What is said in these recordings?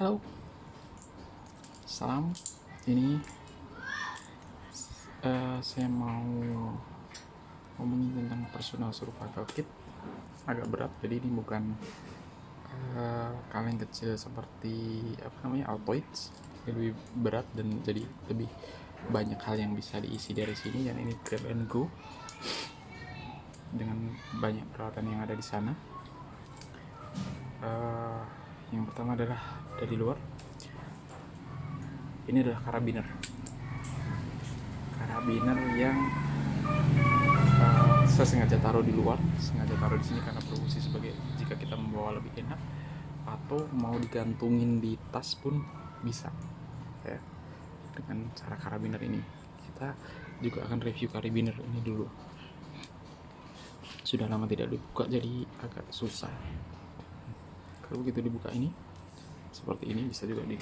Halo, salam. Ini saya mau ngomongin tentang personal survival kit. Agak berat, jadi ini bukan kaleng kecil seperti Altoids. Lebih berat dan jadi lebih banyak hal yang bisa diisi dari sini. Dan ini grab and go dengan banyak peralatan yang ada di sana. Yang pertama adalah dari luar. Ini adalah karabiner yang saya sengaja taruh di luar, sengaja taruh di sini karena berfungsi sebagai jika kita membawa lebih enak, atau mau digantungin di tas pun bisa ya. Dengan cara karabiner ini kita juga akan review karabiner ini dulu. Sudah lama tidak dibuka jadi agak susah. Kalau begitu dibuka ini seperti ini, bisa juga di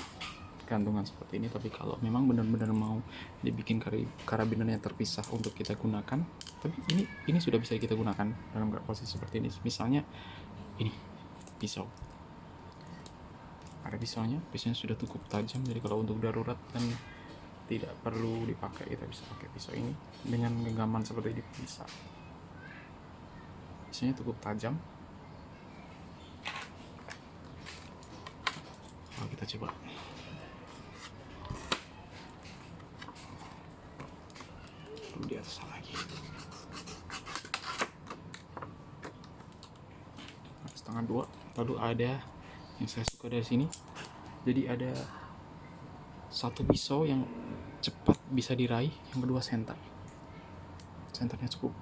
gantungan seperti ini. Tapi kalau memang benar-benar mau dibikin karabinernya terpisah untuk kita gunakan, tapi ini sudah bisa kita gunakan dalam posisi seperti ini. Misalnya ini pisau, ada pisaunya sudah cukup tajam, jadi kalau untuk darurat dan tidak perlu dipakai, kita bisa pakai pisau ini dengan genggaman seperti ini. Pisaunya cukup tajam. Kalau kita coba di atas lagi, setengah dua. Lalu ada yang saya suka dari sini, jadi ada satu pisau yang cepat bisa diraih, yang kedua senternya cukup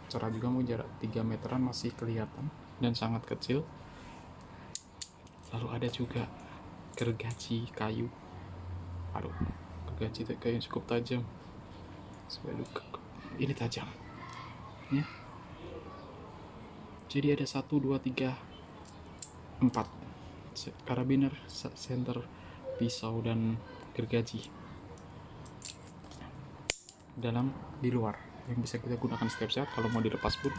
cerah juga, mau jarak 3 meteran masih kelihatan dan sangat kecil. Lalu ada juga gergaji kayu, gergaji kayu yang cukup tajam. Ini tajam ya. Jadi ada 1, 2, 3, 4 karabiner, senter, pisau, dan gergaji di luar yang bisa kita gunakan setiap saat. Kalau mau dilepas pun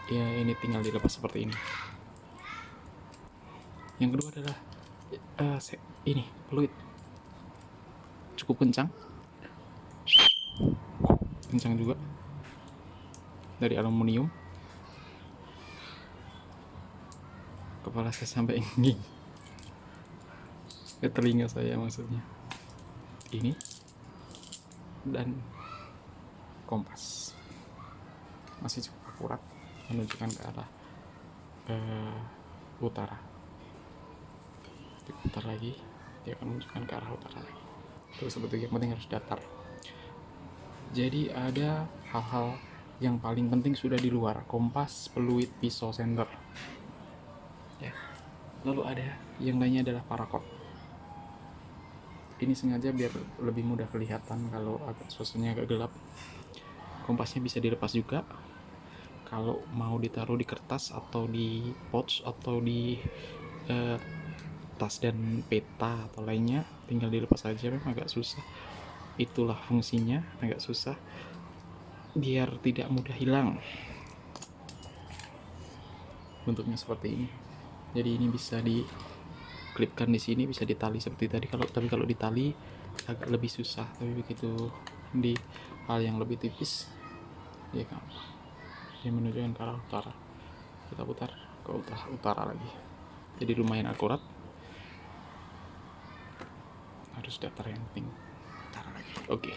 ya, ini tinggal dilepas seperti ini. Yang kedua adalah ini peluit, cukup kencang juga, dari aluminium. Kepala saya sampai ini ke telinga saya maksudnya. Ini dan kompas masih cukup akurat, menunjukkan ke arah utara. Diputar lagi, dia akan menunjukkan ke arah utara lagi. Terus sebetulnya yang penting harus datar. Jadi ada hal-hal yang paling penting sudah di luar: kompas, peluit, pisau, senter ya. Lalu ada yang lainnya adalah paracord. Ini sengaja biar lebih mudah kelihatan kalau suasananya agak gelap. Kompasnya bisa dilepas juga. Kalau mau ditaruh di kertas atau di pouch atau di tas dan peta atau lainnya, tinggal dilepas saja. Memang agak susah, itulah fungsinya, agak susah biar tidak mudah hilang. Bentuknya seperti ini. Jadi ini bisa diklipkan di sini, bisa ditali seperti tadi. Tapi kalau ditali agak lebih susah. Tapi begitu di hal yang lebih tipis, ya gampang. Dia menunjukkan ke arah utara. Kita putar ke utara lagi. Jadi lumayan akurat. Harus datar, yang penting utara lagi. Oke.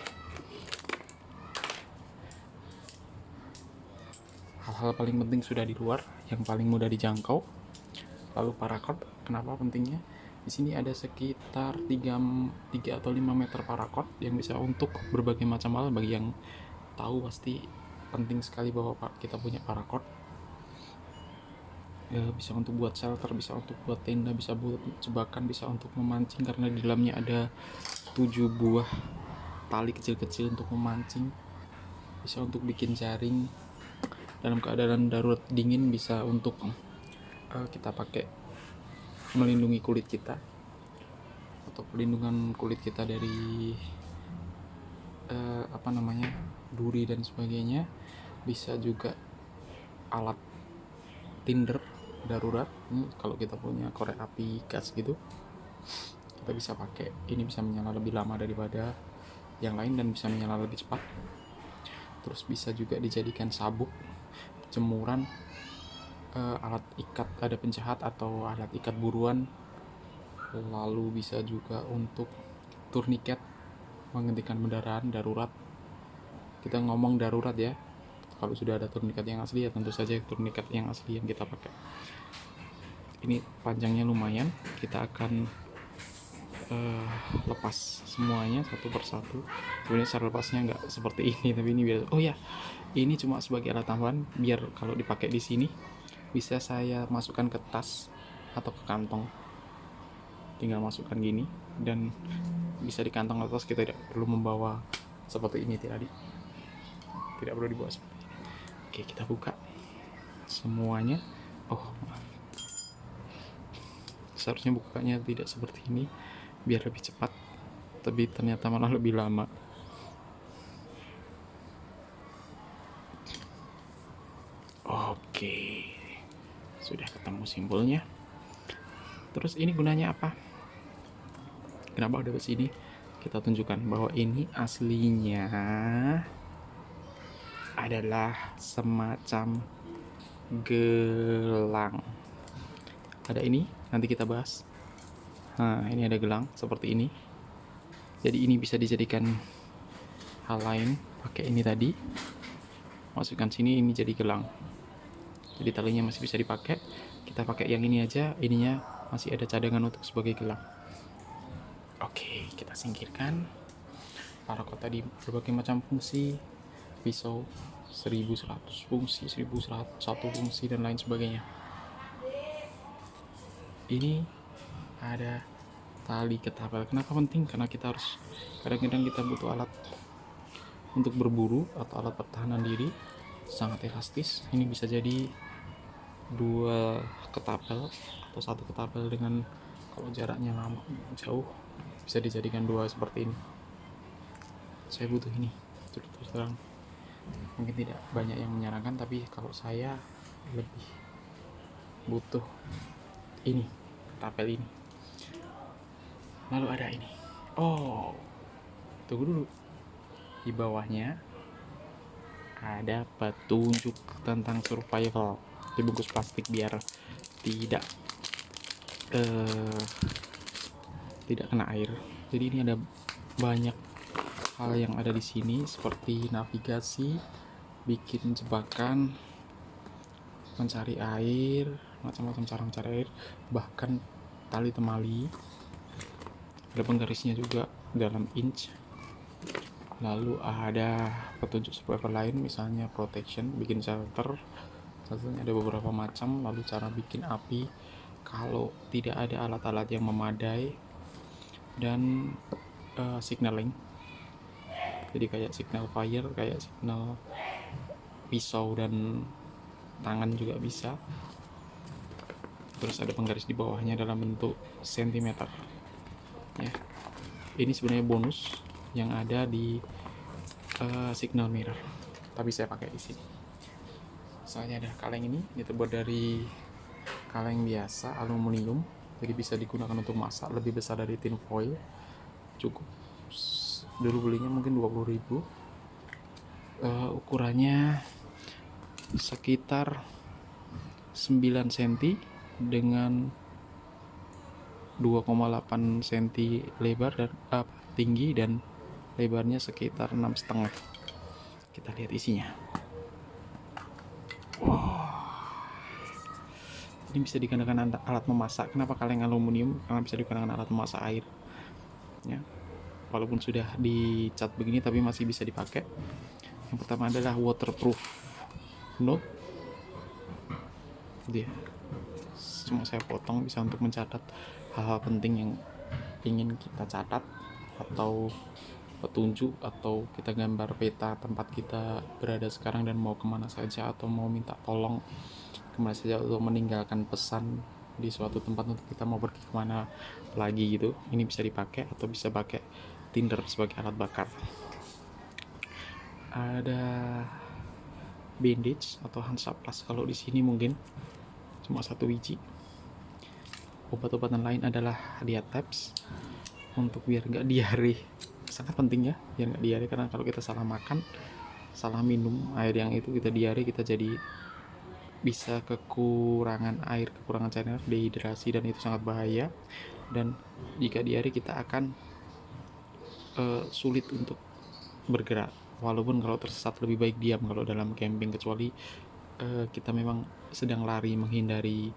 Hal-hal paling penting sudah di luar, yang paling mudah dijangkau. Lalu paracord, kenapa pentingnya? Di sini ada sekitar 3 atau 5 meter paracord yang bisa untuk berbagai macam hal. Bagi yang tahu pasti penting sekali bahwa kita punya paracord. Bisa untuk buat shelter, bisa untuk buat tenda, bisa buat jebakan, bisa untuk memancing karena di dalamnya ada 7 buah tali kecil-kecil untuk memancing. Bisa untuk bikin jaring dalam keadaan darurat dingin, bisa untuk kita pakai melindungi kulit kita atau pelindungan kulit kita dari duri dan sebagainya. Bisa juga alat tinder darurat. Ini kalau kita punya korek api gas gitu, kita bisa pakai ini, bisa menyala lebih lama daripada yang lain dan bisa menyala lebih cepat. Terus bisa juga dijadikan sabuk, jemuran, alat ikat, ada penjahat atau alat ikat buruan. Lalu bisa juga untuk turniket, menghentikan pendarahan darurat. Kita ngomong darurat ya, kalau sudah ada turniket yang asli ya tentu saja turniket yang asli yang kita pakai. Ini panjangnya lumayan, kita akan lepas semuanya satu persatu. Sebenarnya cara lepasnya nggak seperti ini, tapi ini biar, oh ya, ini cuma sebagai alat tambahan biar kalau dipakai di sini bisa saya masukkan ke tas atau ke kantong. Tinggal masukkan gini dan bisa di kantong atas, kita tidak perlu membawa seperti ini, tidak perlu dibawa seperti ini. Oke, kita buka semuanya. Oh maaf, seharusnya bukanya tidak seperti ini biar lebih cepat, tapi ternyata malah lebih lama. Oke, sudah ketemu simbolnya. Terus ini gunanya apa? Kenapa ada di sini? Kita tunjukkan bahwa ini aslinya adalah semacam gelang. Ada ini, nanti kita bahas. Nah, ini ada gelang seperti ini. Jadi ini bisa dijadikan hal lain. Pakai ini tadi, masukkan sini, ini jadi gelang. Jadi talinya masih bisa dipakai. Kita pakai yang ini aja, ininya masih ada cadangan untuk sebagai gelang. Oke, kita singkirkan paracord tadi, berbagai macam fungsi, pisau 1100 fungsi, 1101 fungsi dan lain sebagainya. Ini ada tali ketapel. Kenapa penting? Karena kita harus, kadang-kadang kita butuh alat untuk berburu atau alat pertahanan diri, sangat elastis. Ini bisa jadi 2 ketapel atau 1 ketapel dengan, kalau jaraknya lama jauh bisa dijadikan 2 seperti ini. Saya butuh ini, terus terang mungkin tidak banyak yang menyarankan, tapi kalau saya lebih butuh ini, ketapel ini. Lalu ada ini, oh tunggu dulu, di bawahnya ada petunjuk tentang survival, dibungkus plastik biar tidak kena air. Jadi ini ada banyak hal yang ada di sini, seperti navigasi, bikin jebakan, mencari air, macam-macam cara mencari air, bahkan tali temali. Ada penggarisnya juga dalam inch. Lalu ada petunjuk survival lain, misalnya protection, bikin shelter. Shelternya ada beberapa macam. Lalu cara bikin api kalau tidak ada alat-alat yang memadai, dan signaling. Jadi kayak signal fire, kayak signal pisau dan tangan juga bisa. Terus ada penggaris di bawahnya dalam bentuk sentimeter ya. Ini sebenarnya bonus yang ada di signal mirror, tapi saya pakai di sini. Soalnya ada kaleng ini terbuat dari kaleng biasa aluminium, jadi bisa digunakan untuk masak, lebih besar dari tin foil. Cukup, dulu belinya mungkin 20.000. Ukurannya sekitar 9 cm dengan 2,8 cm lebar dan tinggi, dan lebarnya sekitar 6,5. Kita lihat isinya. Wow, ini bisa digunakan alat memasak. Kenapa kaleng aluminium? Karena bisa digunakan alat memasak air ya. Walaupun sudah dicat begini tapi masih bisa dipakai. Yang pertama adalah waterproof note. Dia cuma saya potong, bisa untuk mencatat hal-hal penting yang ingin kita catat, atau petunjuk, atau kita gambar peta tempat kita berada sekarang dan mau kemana saja, atau mau minta tolong kemana saja, atau meninggalkan pesan di suatu tempat untuk kita mau pergi kemana lagi gitu. Ini bisa dipakai, atau bisa pakai tinder sebagai alat bakar. Ada bandage atau Hansaplast kalau di sini mungkin. cuma 1 biji. Obat-obatan lain adalah Diatabs untuk biar nggak diare, sangat penting ya, biar nggak diare, karena kalau kita salah makan, salah minum air yang itu, kita diare, kita jadi bisa kekurangan air, kekurangan cairan, dehidrasi, dan itu sangat bahaya. Dan jika diare kita akan sulit untuk bergerak, walaupun kalau tersesat lebih baik diam kalau dalam camping, kecuali kita memang sedang lari menghindari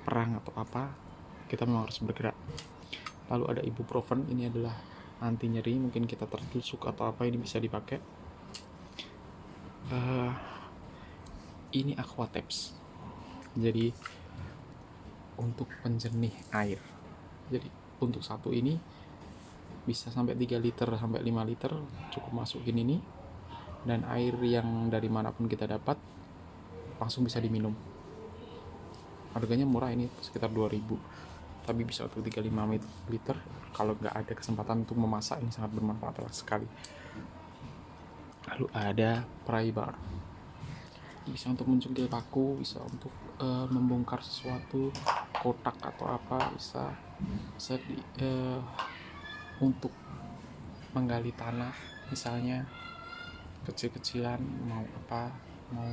perang atau apa, kita memang harus bergerak. Lalu ada ibuprofen, ini adalah anti nyeri, mungkin kita tertusuk atau apa, ini bisa dipakai. Ini Aquatabs, jadi untuk penjernih air. Jadi untuk satu ini bisa sampai 3 liter sampai 5 liter, cukup masukin ini, dan air yang dari manapun kita dapat langsung bisa diminum. Harganya murah, ini sekitar 2000, tapi bisa untuk 35 liter. Kalau nggak ada kesempatan untuk memasak, ini sangat bermanfaat sekali. Lalu ada pry bar, bisa untuk mencungkil paku, bisa untuk membongkar sesuatu, kotak atau apa, bisa untuk menggali tanah misalnya, kecil-kecilan, mau apa, mau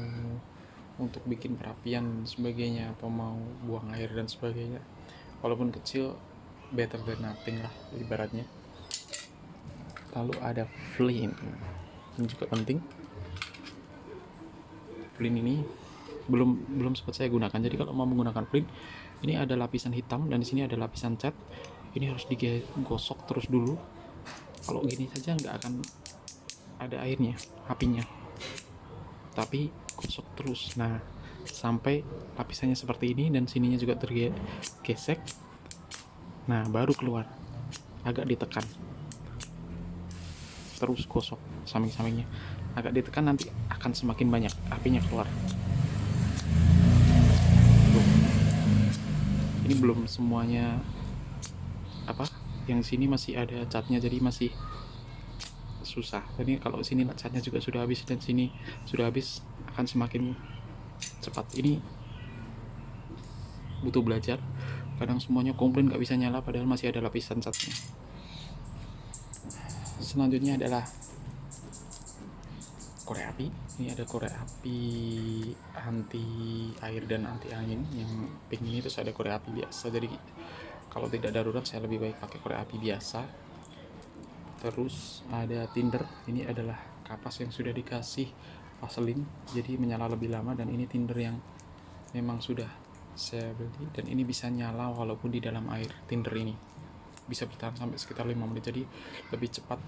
untuk bikin perapian dan sebagainya, atau mau buang air dan sebagainya. Walaupun kecil, better than nothing lah ibaratnya. Lalu ada flint, ini juga penting. Flint ini belum sempat saya gunakan. Jadi kalau mau menggunakan flint, ini ada lapisan hitam dan di sini ada lapisan cat. Ini harus digosok terus dulu. Kalau gini saja nggak akan ada airnya, apinya, tapi gosok terus. Nah, sampai lapisannya seperti ini dan sininya juga tergesek. Nah, baru keluar. Agak ditekan, terus gosok samping-sampingnya, agak ditekan, nanti akan semakin banyak apinya keluar. Ini belum semuanya apa, yang sini masih ada catnya, jadi masih susah. Jadi kalau sini catnya juga sudah habis dan sini sudah habis, akan semakin cepat. Ini butuh belajar. Kadang semuanya komplain nggak bisa nyala, padahal masih ada lapisan catnya. Selanjutnya adalah korek api. Ini ada korek api anti air dan anti angin yang pink ini, terus ada korek api biasa. Jadi kalau tidak darurat saya lebih baik pakai korek api biasa. Terus ada tinder, ini adalah kapas yang sudah dikasih vaselin, jadi menyala lebih lama. Dan ini tinder yang memang sudah saya beli, dan ini bisa nyala walaupun di dalam air. Tinder ini bisa bertahan sampai sekitar 5 menit, jadi lebih cepat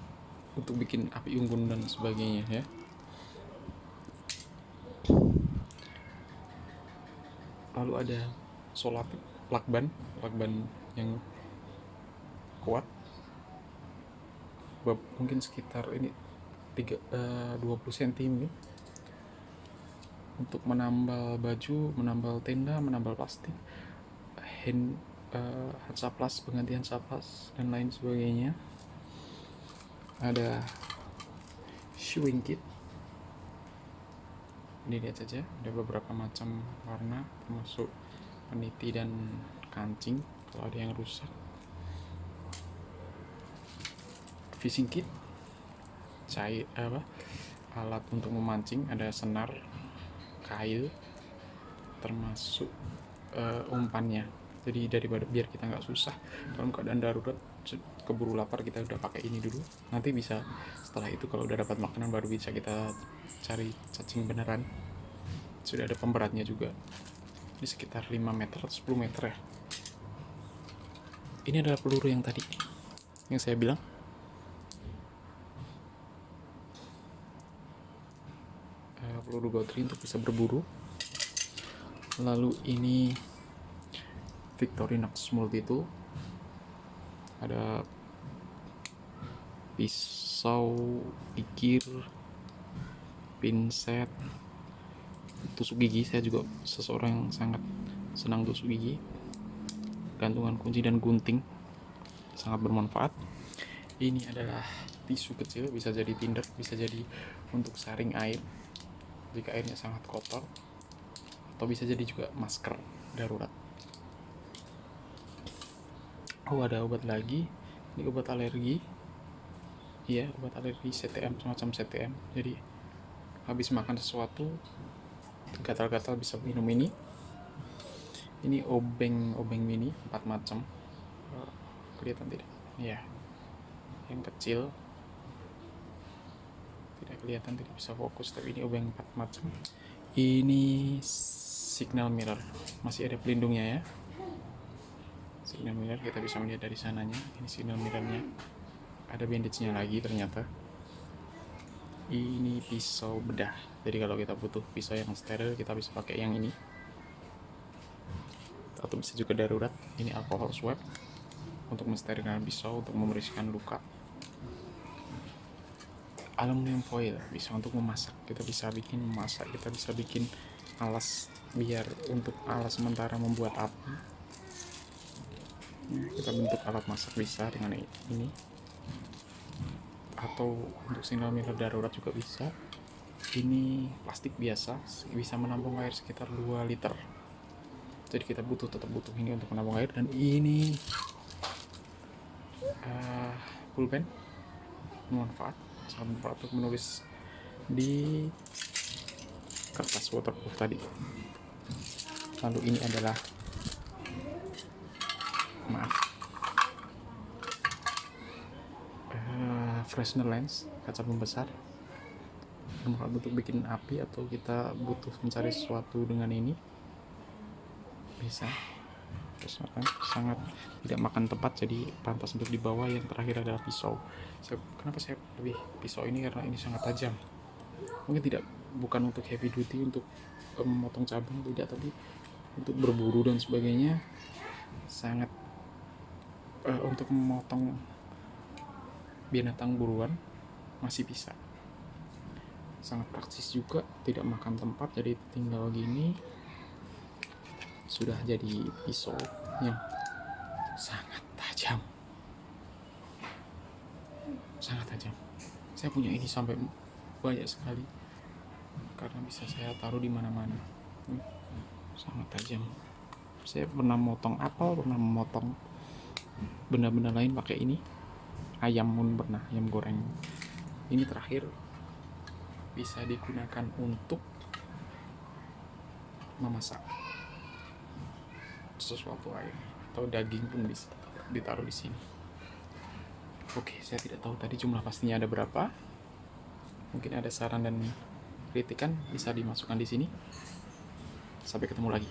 untuk bikin api unggun dan sebagainya ya. Lalu ada solat lakban yang kuat, mungkin sekitar ini 20 cm mungkin, untuk menambal baju, menambal tenda, menambal plastik, hansaplas, pengganti hansaplas dan lain sebagainya. Ada sewing kit, ini lihat saja, ada beberapa macam warna, termasuk peniti dan kancing kalau ada yang rusak. Fishing kit, alat untuk memancing, ada senar, kail, termasuk umpannya. Jadi daripada biar kita nggak susah dalam keadaan darurat, keburu lapar, kita udah pakai ini dulu. Nanti bisa setelah itu kalau udah dapat makanan baru bisa kita cari cacing beneran. Sudah ada pemberatnya juga. Ini sekitar 5 meter atau 10 meter ya. Ini adalah peluru yang tadi yang saya bilang. Peluru bauteri untuk bisa berburu. Lalu ini Victorinox Multi Tool, ada pisau, pikir, pinset, tusuk gigi. Saya juga seseorang yang sangat senang tusuk gigi. Gantungan kunci dan gunting, sangat bermanfaat. Ini adalah tisu kecil, bisa jadi tinder, bisa jadi untuk saring air jika airnya sangat kotor, atau bisa jadi juga masker. darurat. Oh, ada obat lagi, ini obat alergi. Iya, obat alergi CTM, semacam CTM. Jadi habis makan sesuatu gatal-gatal bisa minum ini. Ini obeng mini 4 macam. Kelihatan tidak? Ya, yang kecil tidak kelihatan, tidak bisa fokus, tapi ini obeng 4 macam. Ini signal mirror, masih ada pelindungnya ya. Signal mirror kita bisa melihat dari sananya. Ini signal mirrornya, ada bandage-nya lagi ternyata. Ini pisau bedah, jadi kalau kita butuh pisau yang steril kita bisa pakai yang ini, atau bisa juga darurat. Ini alcohol swab untuk mensterilkan pisau, untuk membersihkan luka. Aluminium foil bisa untuk memasak, kita bisa bikin memasak, kita bisa bikin alas, biar untuk alas sementara membuat api. Kita bentuk alat masak bisa dengan ini, atau untuk signal mirror darurat juga bisa. Ini plastik biasa, bisa menampung air sekitar 2 liter, jadi kita tetap butuh ini untuk menampung air. Dan ini pulpen sangat bermanfaat untuk menulis di kertas waterproof tadi. Lalu ini adalah freshener lens, kaca pembesar, untuk bikin api, atau kita butuh mencari sesuatu dengan ini bisa. Terus sangat tidak makan tempat, jadi pantas untuk dibawa. Yang terakhir adalah pisau. Kenapa saya lebih pisau ini? Karena ini sangat tajam. Mungkin bukan untuk heavy duty, untuk memotong cabang tidak, tapi untuk berburu dan sebagainya. Sangat untuk memotong binatang buruan masih bisa. Sangat praktis juga, tidak makan tempat, jadi tinggal gini sudah jadi pisau yang sangat tajam. Saya punya ini sampai banyak sekali karena bisa saya taruh di mana-mana. Sangat tajam. Saya pernah memotong apel, pernah memotong benda-benda lain pakai ini. Ayam pun pernah, ayam goreng. Ini terakhir bisa digunakan untuk memasak sesuatu air, atau daging pun bisa ditaruh di sini. Oke, saya tidak tahu tadi jumlah pastinya ada berapa. Mungkin ada saran dan kritikan bisa dimasukkan di sini. Sampai ketemu lagi.